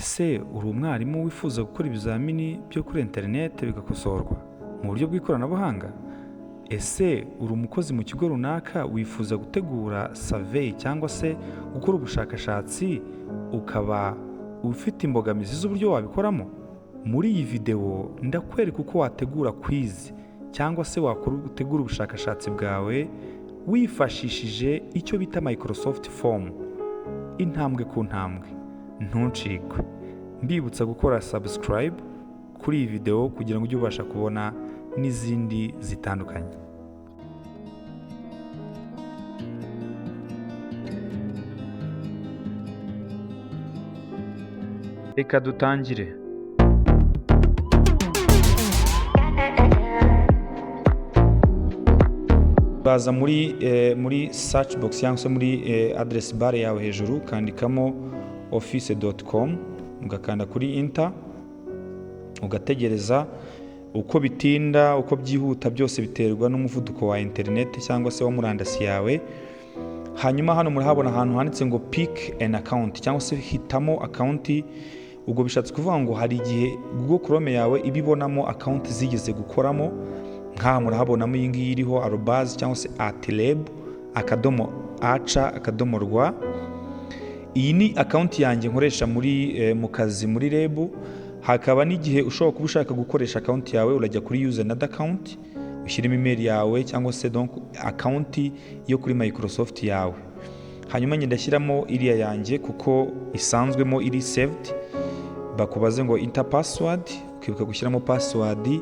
Ese uri umwarimu wifuza gukora ibizamini byo kuri interineti bigakosorwa mu buryo bw'ikoranabuhanga? Ese uri umukozi mu kigo runaka wifuza gutegura survey cyangwa se gukora ubushakashatsi ukaba ufite imbogamizi z'uburyo wabikoramo? Muri iyi videwo ndakwereka uko wategura quiz cyangwa se wategura ubushakashatsi bwawe wifashishije icyo bita Microsoft Form, intambwe ku ntambwe. Ntuncikwe. Mbibutsa gukora subscribe kuri iyi video kugira ngo ujye ubasha kubona n'izindi zitandukanye. Reka dutangire. Baza muri search box cyangwa se muri address bar yawe hejuru ukandikamo office.com, ugakanda kuri enter, ugategereza. Uko bitinda uko byihuta byose biterwa n'umuvuduko wa internet cyangwa se wa murandasi yawe. Hanyuma hano murahabona ahantu handitse ngo pick an account cyangwa se hitamo account. Ubwo bishatse kuvuga ngo hari igihe Google Chrome yawe ibibonamo account zigeze gukoramo. Nkaha murahabonamo iyi ngiyi iriho arobase cyangwa se @leb.ac.rw. Iyi ni account yanjye nkoresha mu kazi muri REB. Hakaba n'igihe ushobora kuba ushaka gukoresha account yawe urajya kuri use another account, ushyiramo email yawe cyangwa se donc account yo kuri Microsoft yawe. Hanyuma ndashyiramo iriya yanjye kuko isanzwemo iri saved. Bakubaze ngo enter password, ukibuka gushyiramo password.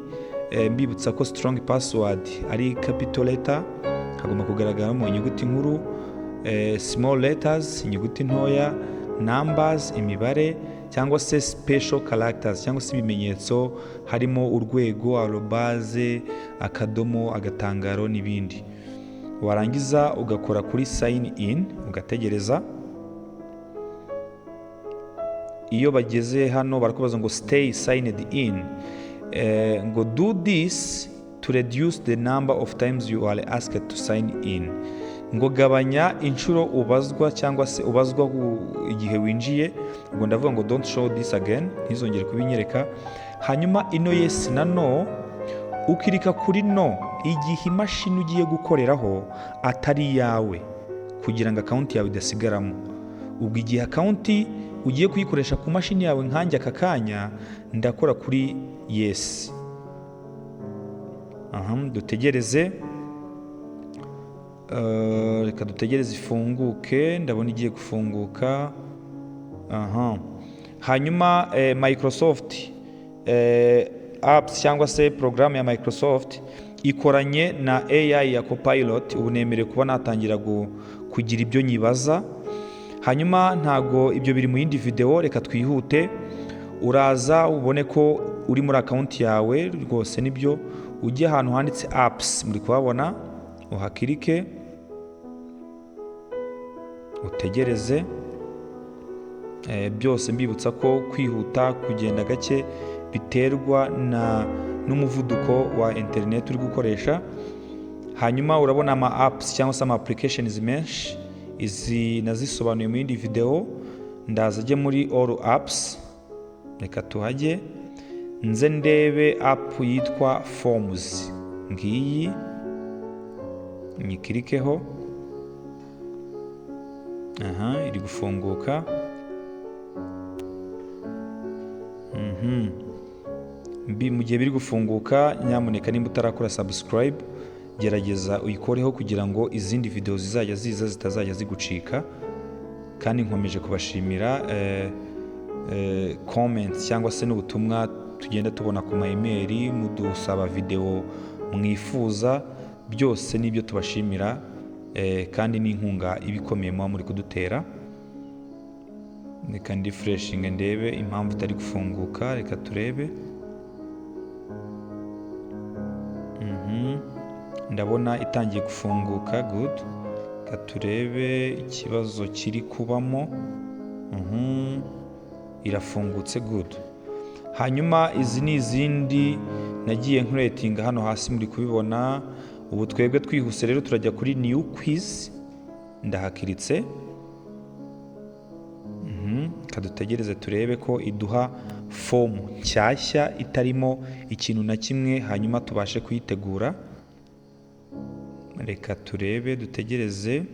Mbibutsa ko strong password ari capital letter, hagomba kugaragaramo inyuguti nkuru, small letters inyuguti ntoya, numbers imibare, cyangwa se special characters cyangwa se ibimenyetso harimo urwego, arobase, akadomo, agatangaro n'ibindi. Warangiza ugakora kuri sign in, ugategereza. Iyo bageze hano barakubaza ngo stay signed in, ngo do this to reduce the number of times you are asked to sign in. Ngo gabanya inshuro ubazwa cyangwa se ubazwa igihe winjiye. Ubwo ndavuga ngo don't show this again, ntizongere kubinyereka. Hanyuma ino yes na no, ukirika kuri no igihe imashini ugiye gukoreraho atari yawe, kugira ngo account yawe idasigaramo. Ubwo igihe account ugiye kuyikoresha ku mashini yawe nkanjye aka kanya, ndakora kuri yes. Dutegereze. Reka dutegereze ifunguke. Ndabona igiye gufunguka. Hanyuma Microsoft apps cyangwa se program ya Microsoft ikoranye na AI ya Copilot. Ubu nemerewe kuba natangira kugira ibyo nyibaza. Hanyuma ntago ibyo biri mu yindi video, reka twihute. Uraza ubone ko uri muri account yawe rwose nibyo. Ujye ahantu handitse apps, muri kuhabona, uhakirike, utegereze. Byose mbibutsa ko kwihuta kugenda gake biterwa n'umuvuduko wa internet uri gukoresha. Hanyuma urabona ama apps cyangwa se ama applications menshi. Izi nazisobanuye mu yindi video. Ndaza ajye muri all apps, reka tuhajye. Nze ndebe app yitwa Forms. Ngiyi nyikirikeho. Iri gufunguka. Mu gihe biri gufunguka, nyamuneka nimba utarakora subscribe gerageza uyikoreho kugira ngo izindi video zizajya ziza zitazajya zigucika. Kandi nkomeje kubashimira comments cyangwa se n'ubutumwa tugenda tubona ku email mudusaba video mwifuza. Byose nibyo tubashimira, kandi n'inkunga ibikomeye muri kudutera. Reka refreshing ndebe impamvu itari gufunguka. Reka turebe. Ndabona itangiye gufunguka. Good. Reka turebe ikibazo kiri kubamo. Irafungutse. Good. Hanyuma izi ni izindi nagiye nkreatinga hano hasi muri kubibona. Ubu twebwe twihuse rero turajya kuri new quiz. Ndahakiritse. kadutegereze turebe ko iduha fomu nshyashya itarimo ikintu na kimwe, hanyuma tubashe kuyitegura. Reka turebe, dutegereze.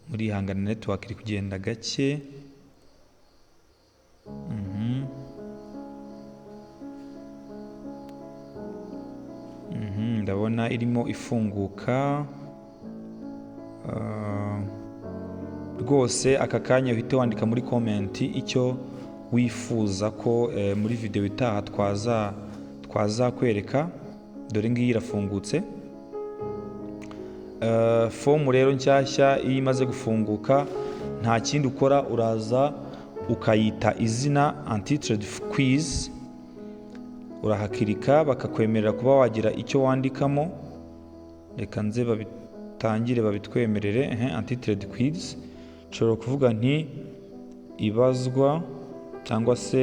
Muri ihangana network iri kugenda gake. Ndabona irimo ifunguka. Rwose aka kanya uhite wandika muri comment icyo wifuza ko muri video itaha twazakwereka. Dore ngiyi irafungutse. Fomu rero nshyashya iyo imaze gufunguka nta kindi ukora, uraza ukayita izina Anti-Trade Quiz, urahakirika bakakwemerera kuba wagira icyo wandikamo. Reka nze babitangire babitwemerere. Anti-Trade Quiz nshobora kuvuga nti ibazwa cyangwa se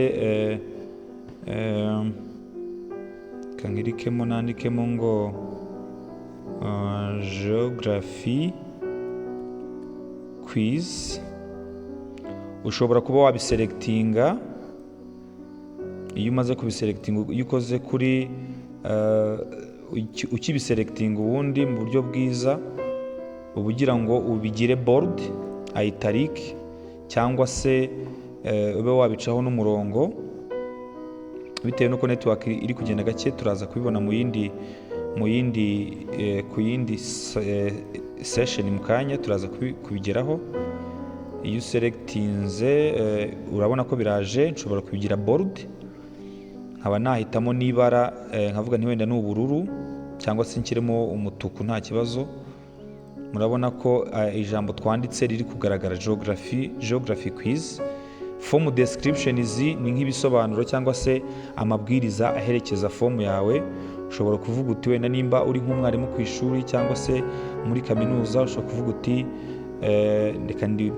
kankirikemo nandikemo ngo Geography Quiz. Ushobora kuba wabiselectinga. Iyo umaze kubiselectinga, iyo ukoze kuri ukibiselectinga ubundi mu buryo bwiza, ubugira ngo ubigire bold italic cyangwa se ube wabicaho n'umurongo. Bitewe nuko network iri kugenda gake, turaza kubibona ku yindi session mu kanya turaza kubigeraho. Iyo selectinze urabona ko biraje, nshobora kubigira bold, nkaba nahitamo n'ibara nkavuga nti wenda ni ubururu cyangwa se nshyiremo umutuku, nta kibazo. Murabona ko ijambo twanditse riri kugaragara, Geography Quiz. Form description izi ni nk'ibisobanuro cyangwa se amabwiriza aherekeza fomu yawe. Ushobora kuvuga uti wenda nimba uri nk'umwarimu ku ishuri cyangwa se muri kaminuza, ushobora kuvuga uti reka ndi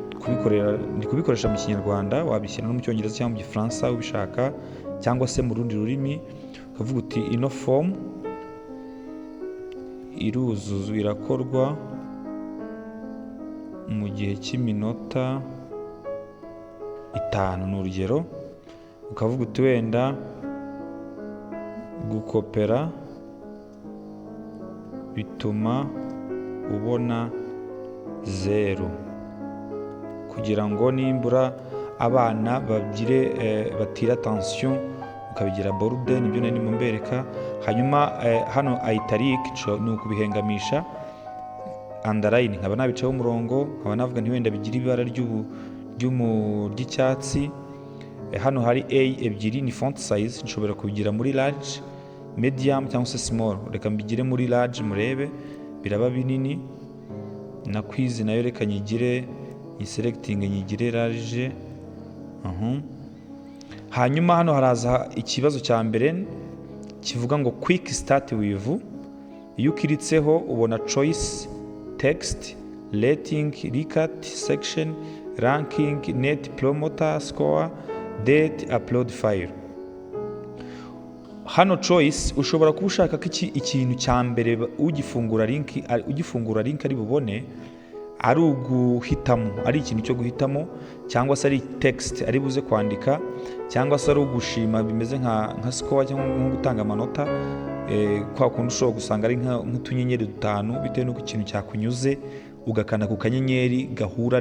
kubikoresha mu Kinyarwanda, wabishyira no mu Cyongereza cyangwa mu Gifaransa ubishaka, cyangwa se mu rundi rurimi. Ukavuga uti ino fomu iruzuzwa, irakorwa mu gihe cy'iminota 5 ni urugero. Ukavuga uti wenda gukopera bituma ubona 0, kugira ngo nimbura abana batira attention ukabigira bold. Nibyo nari mumbereka. Hanyuma hano italic ni ukubihengamisha, underline nkaba nabicaho umurongo, nkaba navuga nti wenda bigira ibara ry'icyatsi. Hano hari A ebyiri ni font size, nshobora kubigira muri large, medium cyangwa se small. Reka mbigire muri large murebe biraba binini. Na quiz nayo reka nyigire selecting nyigire large. Hanyuma hano haraza ikibazo cya mbere kivuga ngo quick start with. Iyo ukiritseho ubona choice, text, rating, recut, section, ranking, net promoter score, date, upload file. Hano choice ushobora kuba ushaka ko ikintu cya mbere ugifungura link ari bubone ari uguhitamo, ari ikintu cyo guhitamo, cyangwa se ari text ari buze kwandika, cyangwa se ari ugushima bimeze nka score cyangwa nko gutanga amanota. Kwa kundi ushobora gusanga ari nk'utunyenyeri 5 bitewe n'uko ikintu cyakunyuze, ugakanda ku kanyenyeri gahura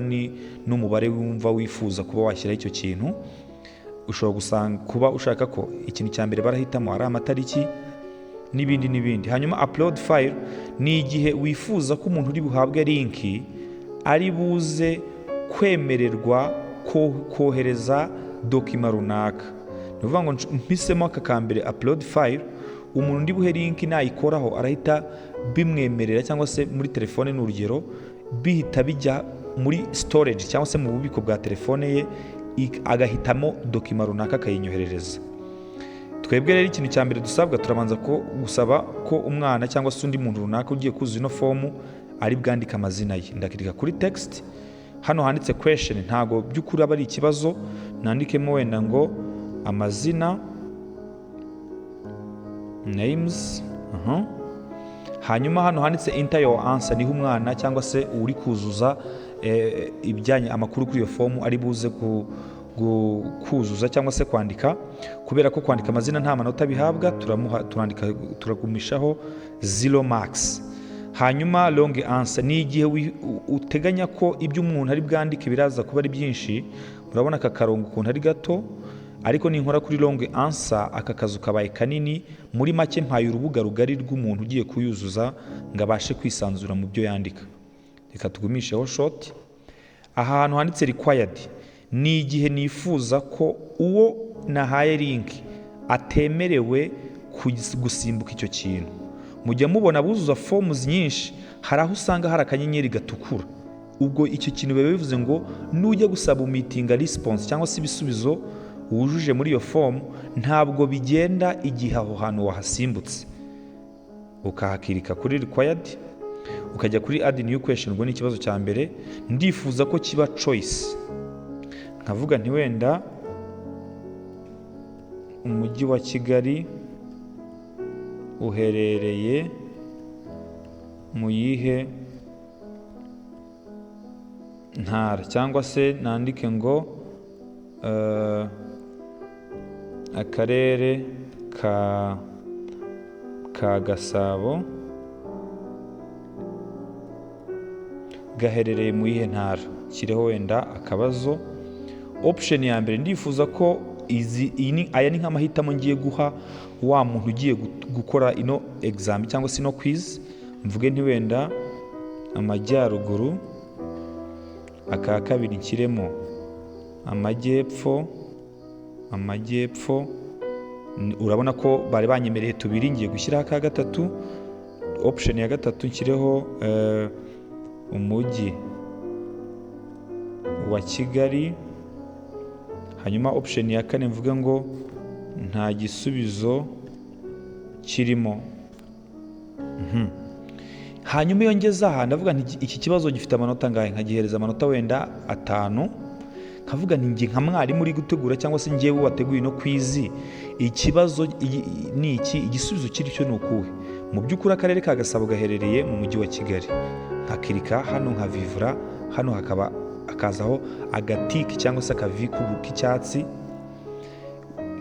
n'umubare wumva wifuza kuba washyiraho icyo kintu. Ushobora gusanga kuba ushaka ko ikintu cya mbere barahitamo ari amatariki n'ibindi. Hanyuma upload file ni igihe wifuza ko umuntu uri buhabwe link ari buze kwemererwa kohereza dokima runaka. Ni ukuvuga ngo mpisemo aka kambere upload file, umuntu ndi buhe link nayikoraho arahita bimwemerera, cyangwa se muri telefone n'urugero bihita bijya muri storage cyangwa se mu bubiko bwa telefone ye, agahitamo dokima runaka akayinyoherereza. Twebwe rero ikintu cya mbere dusabwa, turabanza gusaba ko umwana cyangwa se undi muntu runaka ugiye kuzuza ino fomu ari bwandika amazina ye. Ndakirika kuri text, hano handitse question, ntago by'ukuri aba ari ikibazo, nandikemo wenda ngo amazina names. hanyuma hano handitse enter your answer niho umwana cyangwa se uri kuzuza ibijyanye amakuru kuri iyo fomu ari buze kuzuza cyangwa se kwandika. Kubera ko kwandika amazina nta manota bihabwa, turagumishaho 0 marks. Hanyuma long answer ni igihe uteganya ko ibyo umuntu ari bwandike biraza kuba ari byinshi. Murabona aka karongo ukuntu ari gato, ariko ninkora kuri long answer aka kazu kabaye kanini. Muri make mpaye urubuga rugari rw'umuntu ugiye kuyuzuza ngo abashe kwisanzura mu byo yandika. Reka tugumisheho short. Aha hantu handitse required ni igihe nifuza ko uwo nahaye link atemerewe gusimbuka icyo kintu. Mujya mubona buzuza forms nyinshi, hari aho usanga hari akanyenyeri gatukura. Ubwo icyo kintu biba bivuze ngo nujya gusaba meeting response cyangwa se ibisubizo wujuje muri iyo form ntabwo bigenda igihe aho hantu wahasimbutse. Ukahakirika kuri required, ukajya kuri add new question. Ubwo ni ikibazo cya mbere, ndifuza ko kiba choice. Nkavuga nti wenda umujyi wa Kigali uherereye mu yihe ntara, cyangwa se nandike ngo akarere ka Gasabo gaherereye mu yihe ntara. Kireho wenda akabazo. Option ya mbere, ndifuza ko aya ni nk'amahitamo ngiye guha wa muntu ugiye gukora ino exam cyangwa se ino quiz. Mvuge nti wenda amajyaruguru, aka kabiri nshyiremo amajyepfo. Urabona ko bari banyemereye tubiri, ngiye gushyiraho aka gatatu. Option ya gatatu nshyireho umujyi wa Kigali. Hanyuma option ya kane mvuge ngo nta gisubizo kirimo. Hanyuma iyo ngeze aha ndavuga nti iki kibazo gifite amanota ngahe, nkagihereza amanota wenda 5. Nkavuga nti nge nka mwarimu uri gutegura cyangwa se ngewe wateguye no quiz, ikibazo ni iki, igisubizo kiri cyo ni ukuhe. Mu by'ukuri akarere ka Gasabo gaherereye mu mujyi wa Kigali. Nkakirika hano nkavivura, hano hakaba akazaho agatiki cyangwa se akavi k'icyatsi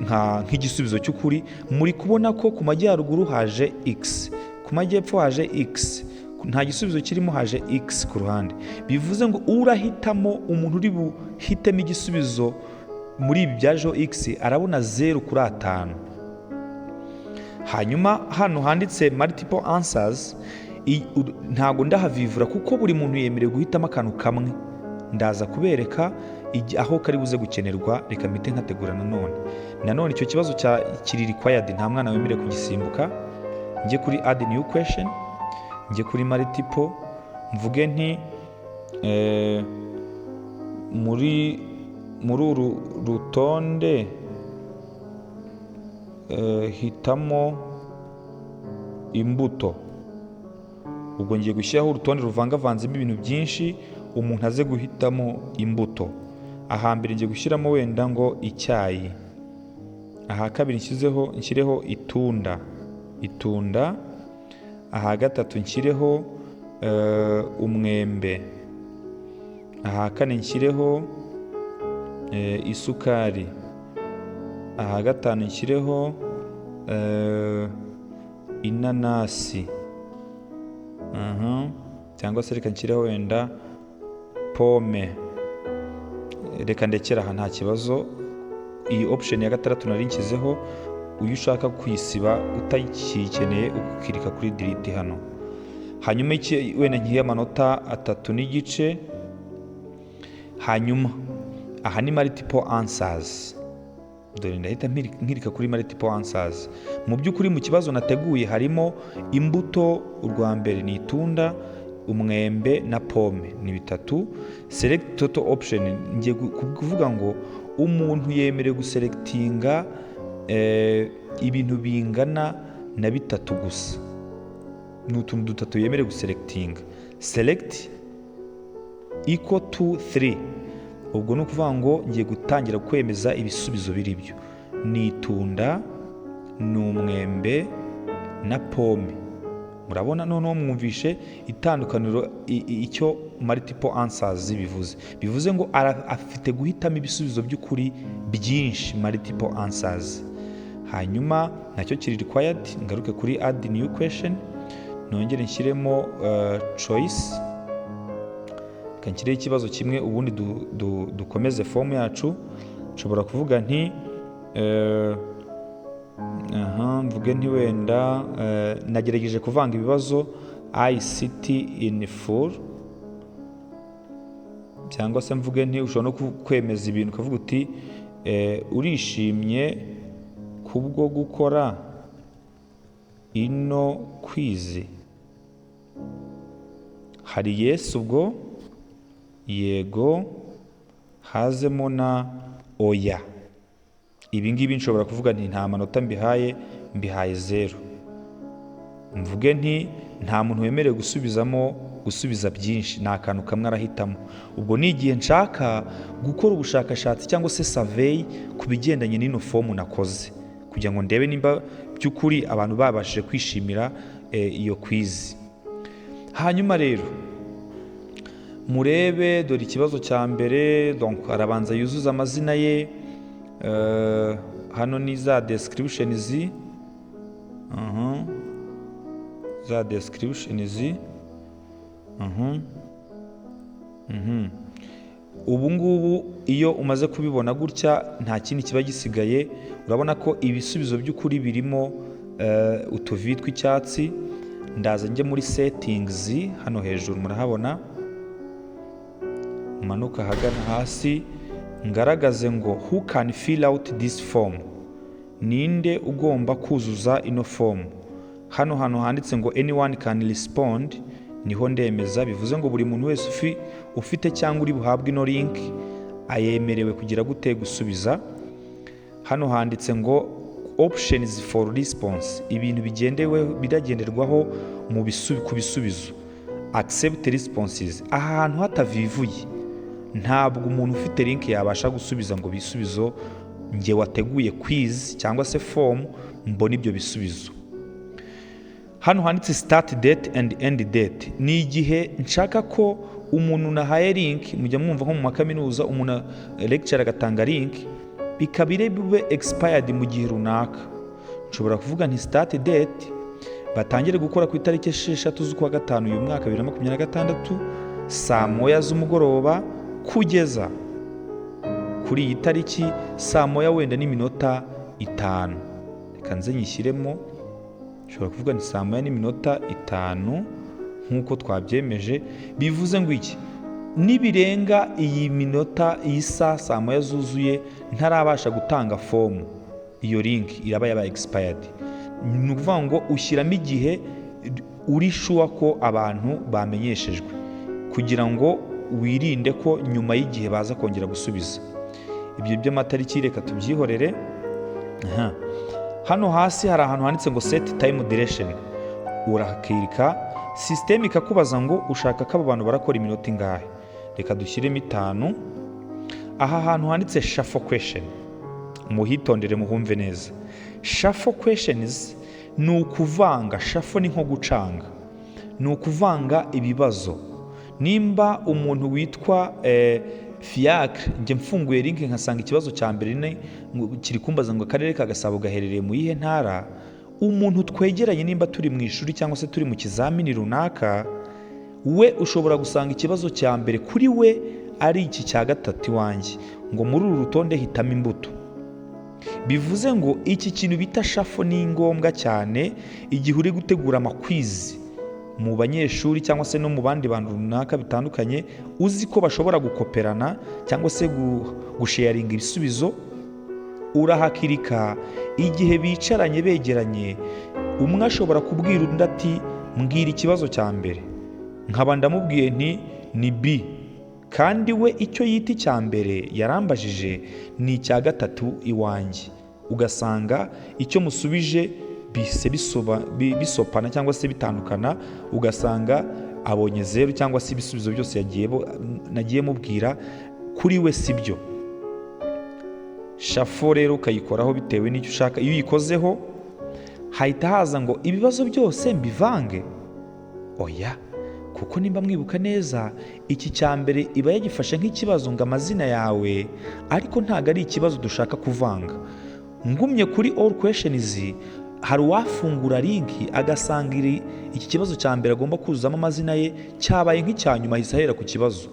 nk'igisubizo cy'ukuri. Muri kubona ko ku majyaruguru haje x, ku majyepfo haje x, nta gisubizo kirimo, haje x ku ruhande. Bivuze ngo urahitamo, umuntu uri buhitemo igisubizo muri ibi byajeho x arabona 0 kuri 5. Hanyuma hano handitse multiple answers, ntago ndahavivura kuko buri muntu yemerewe guhitamo akantu kamwe. Ndaza kubereka aho kari buze gukenerwa. Reka mpite nkategura nanone icyo kibazo kiri required, nta mwana wemerewe kugisimbuka. Njye kuri add new question, njye kuri multiple, mvuge nti muri uru rutonde hitamo imbuto. Ubwo ngiye gushyiraho urutonde ruvangavanzemo ibintu byinshi, umuntu aze guhitamo imbuto. Ahambere ngiye gushyiramo wenda ngo icyayi. Aha kabiri nshyireho itunda. Aha gatatu nshyireho umwembe. Aha kane nshyireho isukari. Aha gatanu nshyireho inanasi. Cyangwa se reka nshyireho wenda pome. Reka ndekera aha nta kibazo. Iyi option ya gatandatu nari nshyizeho, uyu ushaka kwisiba utayikeneye ukirika kuri delete hano. Hanyuma wenda ngiye amanota 3.5. Hanyuma aha ni multiple answers. Dore ndahita nkirika kuri multiple answers. Mu by'ukuri mu kibazo nateguye harimo imbuto, urwa mbere ni itunda, umwembe na pome, ni 3. Select total option, ngiye kuvuga ngo umuntu yemerewe guselectinga ibintu bingana na 3 gusa. Ni utuntu 3 yemerewe guselectinga. Select equal to 3. Ubwo ni ukuvuga ngo ngiye gutangira kwemeza ibisubizo biri byo. Ni itunda, ni umwembe na pome. Murabona noneho mwumvishe itandukaniro icyo multiple answers bivuze ngo afite guhitamo ibisubizo by'ukuri byinshi, multiple answers. Hanyuma nacyo kiri required, ngaruke kuri add new question, nongere nshyiremo choice, kanshyireho ikibazo kimwe, ubundi dukomeze form yacu. Nshobora kuvuga nti mvuge nti wenda nagerageje kuvanga ibibazo ICT in full, cyangwa se mvuge nti ushobora no kwemeza ibintu ukavuga uti urishimye kubwo gukora ino quiz. Hari yes ubwo, yego, hazemo na oya. Ibi ngibi nshobora kuvuga nti nta manota mbihaye 0. Mvuge nti nta muntu wemerewe gusubiza byinshi, ni akantu kamwe arahitamo. Ubwo ni igihe nshaka gukora ubushakashatsi cyangwa se survey ku bigendanye n'ino form nakoze, kugira ngo ndebe nimba by'ukuri abantu babashije kwishimira iyo quiz. Hanyuma rero murebe, dore ikibazo cya mbere. Donc arabanza yuzuza amazina ye, hano ni za descriptions, za descriptions. Ubu ngubu iyo umaze kubibona gutya nta kindi kiba gisigaye. Urabona ko ibisubizo by'ukuri birimo utuvi tw'icyatsi. Ndaza njye muri settings, hano hejuru murahabona, manuka hagana hasi, ngaragaze ngo who can fill out this form, ninde ugomba kuzuza ino form. Hano handitse ngo anyone can respond, niho ndemeza. Bivuze ngo buri muntu wese ufite cyangwa uri buhabwe ino link ayemerewe kugira gute gusubiza. Hano handitse ngo options for response, ibintu biragenderwaho ku bisubizo. Accept responses, ahantu hatavivuye ntabwo umuntu ufite link yabasha gusubiza ngo bisubizo nge wateguye quiz cyangwa se form mbona ibyo bisubizo. Hano handitse start date and end date, ni igihe nshaka ko umuntu nahaye link, mujya mwumva nko mu makaminuza umuntu lecturer agatanga link bikabire bibe expired mu gihe runaka. Nshobora kuvuga nti start date batangire gukora ku itariki 6 z'ukwa gatanu uyu mwaka 2026 saa 1 z'umugoroba kugeza kuri iyi tariki saa 1 wenda n'iminota 5. Reka nze nyishyiremo, nshobora kuvuga nti saa 1 n'iminota 5 nk'uko twabyemeje. Bivuze ngo iki, nibirenga iyi minota saa 1 zuzuye ntarabasha gutanga form, iyo link iraba yaba expired. Ni ukuvuga ngo ushyiramo igihe uri sure ko abantu bamenyeshejwe, kugira ngo wirinde ko nyuma y'igihe baza kongera gusubiza. Ibyo by'amatariki reka tubyihorere. Hano hasi hari ahantu handitse ngo set time duration, urakirika system ikakubaza ngo ushaka ko abo bantu barakora iminota ingahe. Reka dushyiremo 5. Aha hantu handitse shuffle question, muhitondere muhumve neza. Shuffle questions ni ukuvanga, shuffle ni nko gucanga, ni ukuvanga ibibazo. Nimba umuntu witwa Fiacre nge mfunguye link nkasanga ikibazo cya mbere kiri kumbaza ngo akarere ka Gasabo gaherereye mu yihe ntara, umuntu twegeranye nimba turi mu ishuri cyangwa se turi mu kizamini runaka, we ushobora gusanga ikibazo cya mbere kuri we ari iki cya gatatu iwanjye, ngo muri uru rutonde hitamo imbuto. Bivuze ngo iki kintu bita shuffle ni ngombwa cyane igihe uri gutegura amakwizi mu banyeshuri cyangwa se no mu bandi bantu runaka bitandukanye, uzi ko bashobora gukoperana cyangwa se gusharinga ibisubizo. Urahakirika igihe bicaranye begeranye, umwe ashobora kubwira undi ati mbwira ikibazo cya mbere, nkaba ndamubwiye nti ni B, kandi we icyo yita icya mbere yarambajije ni icya gatatu iwanjye. Ugasanga icyo musubije bise bisopana cyangwa se bitandukana, ugasanga abonye 0 cyangwa se ibisubizo byose nagiye mubwira kuri we sibyo. Shuffle rero ukayikoraho bitewe n'icyo ushaka. Iyo uyikozeho hahita haza ngo ibibazo byose mbivange. Oya, kuko nimba mwibuka neza, iki cya mbere iba yagifashe nk'ikibazo ngo amazina yawe, ariko ntabwo ari ikibazo dushaka kuvanga. Ngumye kuri all questions, hari uwafungura linki agasanga iki kibazo cya mbere agomba kuzuzamo amazina ye cyabaye nk'icya nyuma, ahise ahera ku kibazo.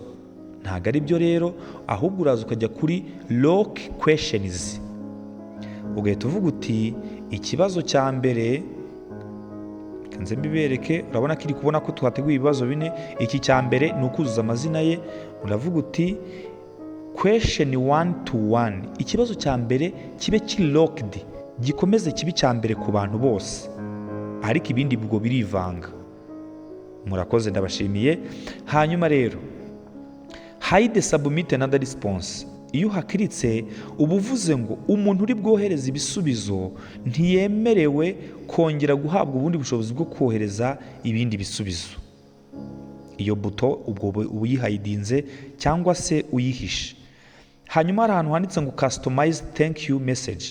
Ntabwo ari byo rero, ahubwo uraza ukajya kuri lock questions, ugahita uvuga uti ikibazo cya mbere, kanze mbibereke, urabona ko iri kubona ko twateguye ibibazo 4. Iki cya mbere ni ukuzuza amazina ye. Uravuga uti question 1 to 1, ikibazo cya mbere kibe locked, gikomeze kibi cya mbere ku bantu bose, ariko ibindi bigo birivanga. Murakoze, ndabashimiye. Hanyuma rero hide submit another response. Iyo uhakiritse uba uvuze ngo umuntu uri bwohereza ibisubizo ntiyemerewe kongera guhabwa ubundi bushobozi bwo kohereza ibindi bisubizo. Iyo buto ubwo uyihayidinze cyangwa se uyihishe. Hanyuma hari ahantu handitse ngo customize thank you message.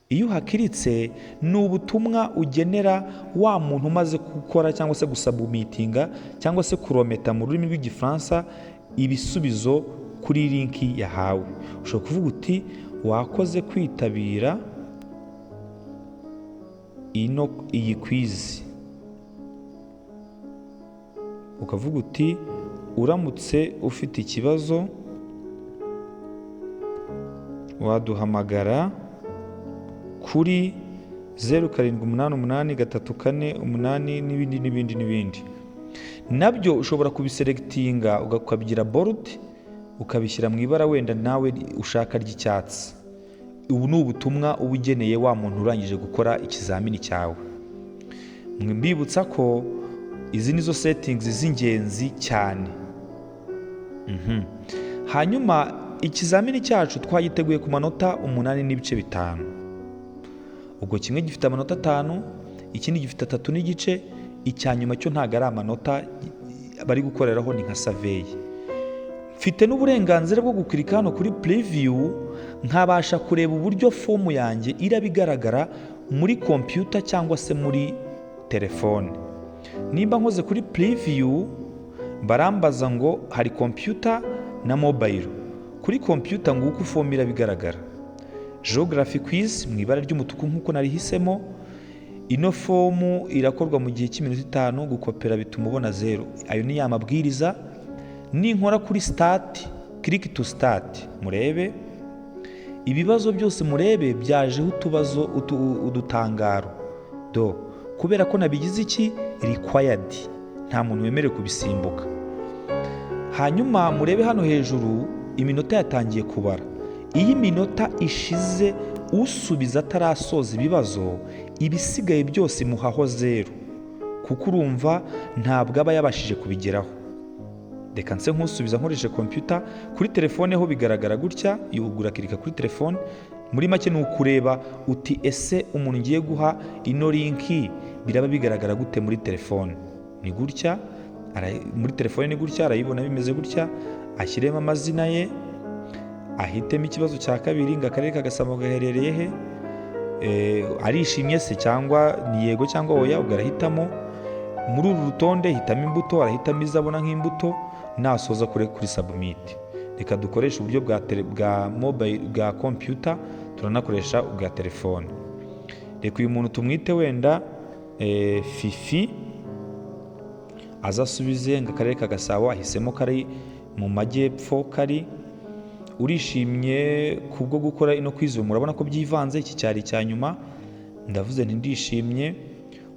Iyo uhakiritse ni ubutumwa ugenera wa muntu umaze gukora cyangwa se gusabumitinga cyangwa se kurometa mu rurimi rw'igifaransa ibisubizo kuri linki yahawe. Ushobora kuvuga uti wakoze kwitabira iyi quiz, ukavuga uti uramutse ufite ikibazo waduhamagara kuri 078834 n'ibindi. Nabyo ushobora kubiselectinga ukabigira bold, ukabishyira mu ibara wenda nawe ushaka ry'icyatsi. Ubu ni ubutumwa uba ugeneye wa muntu urangije gukora ikizamini cyawe. Mbibutsa ko izi nizo settings z'ingenzi cyane. Hanyuma ikizamini cyacu twagiteguye ku manota 8.5. Ubwo kimwe gifite amanota 5, ikindi gifite 3.5, icyanyuma cyo ntago ari amanota bari gukoreraho, ni nka survey. Mfite n'uburenganzira bwo gukirika hano kuri preview, nkabasha kureba uburyo fomu yanjye irabigaragara muri computer cyangwa se muri telefone. Nimba nkoze kuri preview, barambaza ngo hari computer na mobile. Kuri computer ngo uko fomu irabigaragara. Geography quiz mu ibara ry'umutuku nk'uko narihisemo. Ino fomu irakorwa mu gihe cy'iminota 5, gukopera bituma ubona 0. Ayo ni amabwiriza. Ninkora kuri start, click to start, murebe ibibazo byose, murebe byajeho utubazo udutangaro kubera ko nabigize iki required, nta muntu wemerewe kubisimbuka. Hanyuma murebe hano hejuru iminota yatangiye kubara. Iyo iminota ishize usubiza atarasoza ibibazo, ibisigaye byose muhaho 0, kuko urumva ntabwo aba yabashije kubigeraho. Reka nse nkusubiza nkoreshe computer. Kuri telefone ho bigaragara gutya, yugura kirika kuri telefone. Muri make ni ukureba uti ese umuntu ngiye guha ino linki biraba bigaragara gute muri telefone. Ni gutya, muri telefone ni gutya, arayibona bimeze gutya, ashyiremo amazina ye, ahitemo ikibazo cya kabiri ngo akarere kagasamo gaherereye he, arishimye se cyangwa ni yego cyangwa oya, ugarahitamo. Muri uru rutonde hitamo imbuto, arahitamo izabona nk'imbuto, nasoza kuri submit. Reka dukoresha uburyo bwa mobile bwa computer, turanakoresha ubwa telefone. Reka uyu muntu tumwite wenda Fifi, azasubize ngo akarere ka Gasabo, ahisemo kari mu majyepfo kari. Urishimye kubwo gukora ino quiz, murabona ko byivanze, iki cyari cya nyuma. Ndavuze nti ndishimye.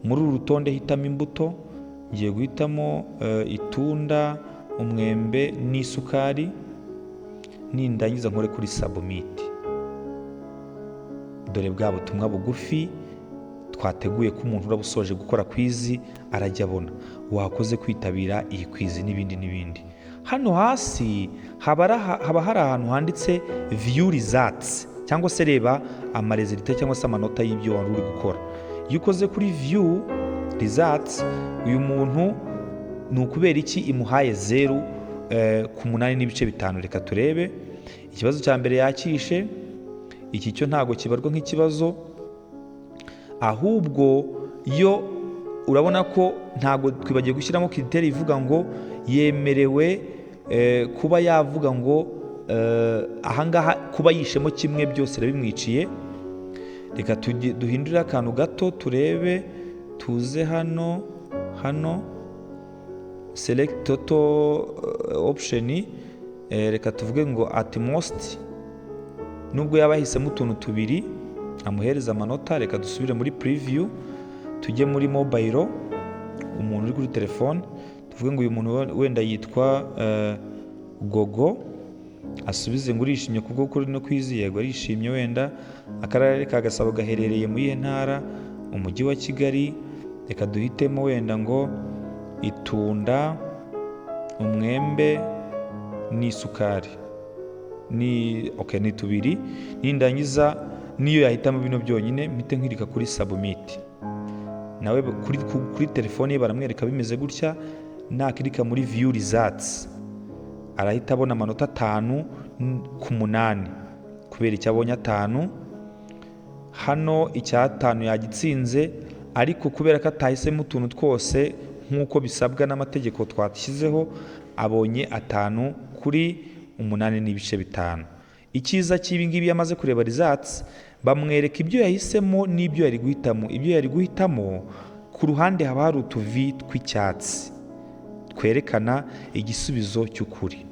Muri uru rutonde hitamo imbuto, ngiye guhitamo itunda, umwembe n'isukari, nindangiza nkore kuri submit. Dore bwa butumwa bugufi twateguye ko umuntu urabusoje gukora quiz arajya abona wakoze kwitabira iyi quiz n'ibindi. Hano hasi haba hari ahantu handitse view results, cyangwa se reba amaresulta cyangwa se amanota y'ibyo wari uri gukora. Iyo ukoze kuri view results, uyu muntu ni ukubera iki imuhaye 0 ku 8.5. Reka turebe. Ikibazo cya mbere yakishe, iki cyo ntago kibarwa nk'ikibazo. ahubwo yo urabona ko ntabwo twibagiye gushyiramo kiriteri ivuga ngo yemerewe kuba yavuga ngo ahangaha kuba yishemo kimwe byose irabimwiciye. Reka duhindure akantu gato turebe, tuze hano select total option, reka tuvuge ngo at most, nubwo yaba yahisemo utuntu tubiri amuhereza amanota. Reka dusubire muri preview tujye muri mobile, umuntu uri kuri telefone, tuvuge ngo uyu muntu wenda yitwa Gogo, asubize ngo urishimye kubwo kuri no kwizi. Yego arishimye. Wenda akarere ka Gasabo gaherereye muri ntara, umujyi wa Kigali. Reka duhitemo wenda ngo itunda, umwembe n'isukari, ni tubiri. Nindangiza niyo yahitamo bino byonyine, mpite nkirika kuri submit. Nawe kuri telefone ye baramwereka bimeze gutya. Nakirika muri view results arahita abona amanota 5 ku 8 kubera icyo abonye 5. Hano icya 5 yagitsinze, ariko kubera ko atahisemo utuntu twose nk'uko bisabwa n'amategeko twashyizeho, abonye 5 kuri 8 n'ibice 5. Icyiza cy'ibi ngibi yamaze kureba results, bamwereka ibyo yahisemo n'ibyo yari guhitamo. Ibyo yari guhitamo ku ruhande haba hari utuvi tw'icyatsi twerekana igisubizo cy'ukuri.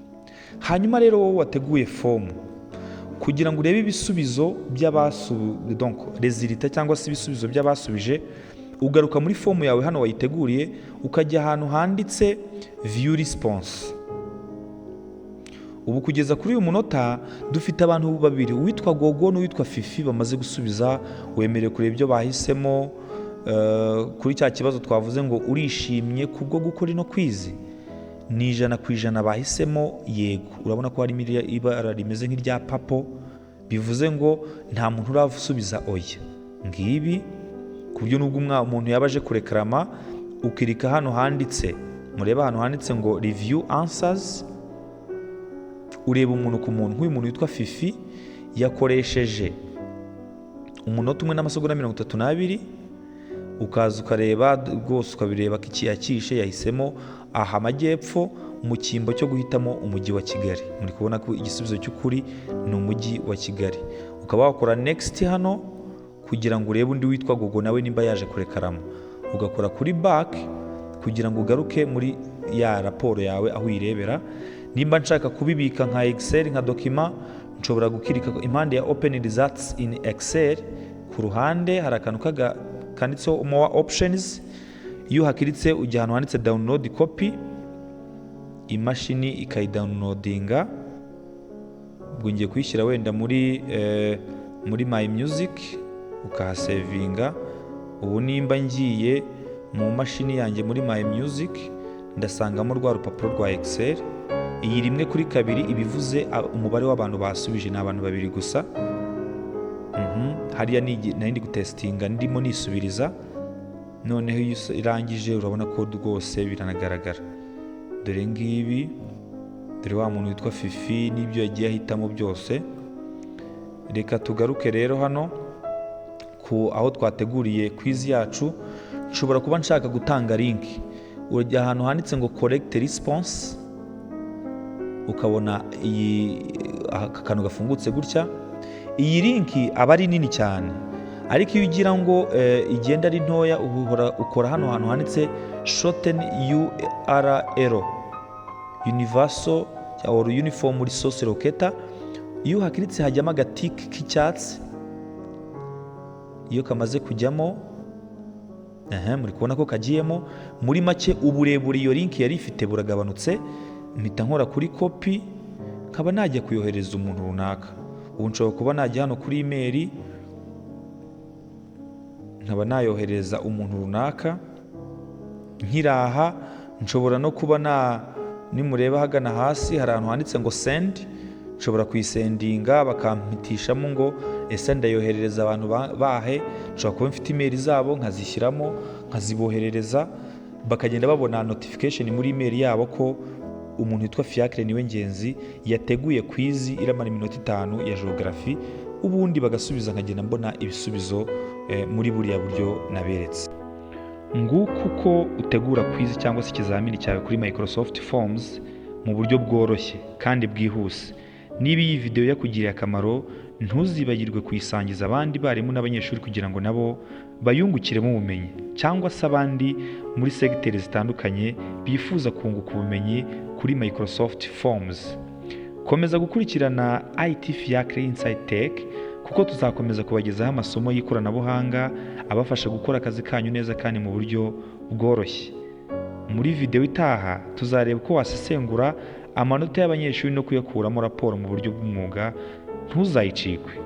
Hanyuma rero wowe wateguye fomu kugira ngo urebe ibisubizo donc resultat cyangwa se ibisubizo by'abasubije, ugaruka muri fomu yawe hano wayiteguriye, ukajya ahantu handitse view response. Ubu kugeza kuri uyu munota dufite abantu babiri, uwitwa Gogo n'uwitwa Fifi, bamaze gusubiza. Wemerewe kureba ibyo bahisemo kuri cya kibazo twavuze ngo urishimye kubwo gukora ino kwizi. Ni 100% bahisemo yego. Urabona ko harimo ibara rimeze nk'irya papo, bivuze ngo nta muntu urasubiza oya. Ngibi ku buryo nubwo umuntu yabaje kurekrama, ukirika hano handitse, mureba hano handitse ngo review answers, ureba umuntu ku muntu. Nk'uyu muntu witwa Fifi yakoresheje umunota 1 n'amasegonda 32, ukaza ukareba rwose ukabireba ko iki yakishe. Yahisemo aha amajyepfo mu cyimbo cyo guhitamo umujyi wa Kigali. Muri kubona ko igisubizo cy'ukuri ni umujyi wa Kigali. Ukaba wakora next hano kugira ngo urebe undi witwa Gogo nawe nimba yaje kurekaramo. Ugakora kuri back kugira ngo ugaruke muri ya raporo yawe aho uyirebera. Nimba nshaka kubibika nka Excel nka document, nshobora gukirika impande ya open results in Excel. Ku ruhande hari akantu kanditseho more options. Iyo hakiritse ujya ahantu handitse download copy, imashini ikayidownloadinga. Ubwo ngiye kuyishyira wenda muri my music, ukahasevinga. Ubu nimba ngiye mu mashini yanjye muri my music, ndasangamo rwa rupapuro rwa Excel. Iyi 1/2 ibivuze umubare w'abantu basubije ni abantu 2 gusa. Hariya ndi gutestinga, ndimo nisubiriza. Noneho iyo irangije urabona ko rwose biranagaragara. Dore ngibi, dore wa muntu witwa Fifi n'ibyo yagiye ahitamo byose. Reka tugaruke rero hano aho twateguriye quiz yacu. Nshobora kuba nshaka gutanga link. Urajya ahantu handitse ngo correct response, ukabona akantu gafungutse gutya. Iyi linki aba ari nini cyane, ariko iyo ugira ngo igenda ari ntoya, ukora hano hantu handitse shorten URL, universal or uniform resource locator. Iyo hakiritse hajyamo agatiki k'icyatsi. Iyo kamaze kujyamo, muri kubona ko kagiyemo. Muri make uburebure iyo linki yari ifite buragabanutse. Mpita nkora kuri copy, nkaba najya kuyohereza umuntu runaka. Ubu nshobora kuba najya hano kuri email, nkaba nayohereza umuntu runaka. Nkiraha nshobora no kuba nimureba hagana hasi hari ahantu handitse ngo send. Nshobora kuyisendinga bakampitishamo ngo ese ndayoherereza abantu bahe. Nshobora kuba mfite email zabo nkazishyiramo, nkaziboherereza, bakagenda babona notification muri email yabo ko umuntu witwa Fiacre niwe ngenzi yateguye quiz iramara iminota 5 ya geography. Ubundi bagasubiza, nkagenda mbona ibisubizo muri buriya buryo naberetse. Nguko uko utegura quiz cyangwa se ikizamini cyawe kuri Microsoft Forms mu buryo bworoshye kandi bwihuse. Niba iyi video yakugiriye akamaro, ntuzibagirwe kuyisangiza abandi barimu n'abanyeshuri kugira ngo nabo bayungukiremo ubumenyi, cyangwa se abandi muri segiteri zitandukanye bifuza kunguka ubumenyi kuri Microsoft Forms. Komeza gukurikirana IT Fiacre Inside Tech kuko tuzakomeza kubagezaho amasomo y'ikoranabuhanga abafasha gukora akazi kanyu neza kandi mu buryo bworoshye. Muri video itaha tuzareba uko wasesengura amanota y'abanyeshuri no kuyakuramo raporo mu buryo bw'umwuga. Ntuzayicikwe.